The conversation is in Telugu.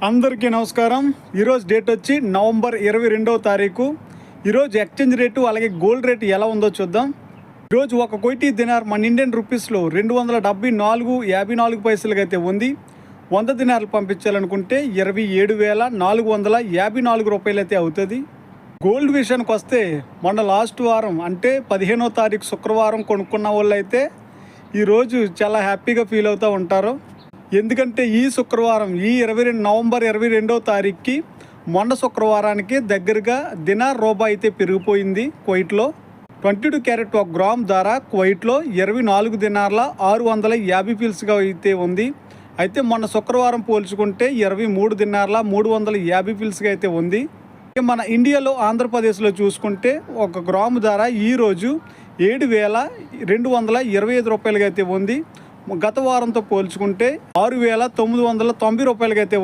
అందరికీ నమస్కారం. ఈరోజు డేట్ వచ్చి నవంబర్ 22వ తారీఖు. ఈరోజు ఎక్స్చేంజ్ రేటు అలాగే గోల్డ్ రేటు ఎలా ఉందో చూద్దాం. ఈరోజు ఒక కోటి దినార్ మన ఇండియన్ రూపీస్లో 274.54 పైసలుగా అయితే ఉంది. 100 దినార్లు పంపించాలనుకుంటే 27,454 రూపాయలు అయితే అవుతుంది. గోల్డ్ విషయానికి వస్తే మొన్న లాస్ట్ వారం అంటే 15వ తారీఖు శుక్రవారం కొనుక్కున్న వాళ్ళు అయితే ఈరోజు చాలా హ్యాపీగా ఫీల్ అవుతూ ఉంటారు. ఎందుకంటే ఈ శుక్రవారం నవంబర్ 22వ తారీఖుకి మొన్న శుక్రవారానికి దగ్గరగా దినార్ రూపాయి అయితే పెరిగిపోయింది. కువైట్లో 22 క్యారెట్ 1 గ్రామ్ ధర కువైట్లో 24 దినార్ల 650 ఫిల్స్గా అయితే ఉంది. అయితే మొన్న శుక్రవారం పోల్చుకుంటే 23 దినార్ల 350 ఫిల్స్గా అయితే ఉంది. మన ఇండియాలో ఆంధ్రప్రదేశ్లో చూసుకుంటే 1 గ్రాము ధర ఈరోజు 7,225 రూపాయలుగా అయితే ఉంది. గత వారంతో పోల్చుకుంటే 6,990 రూపాయలకి అయితే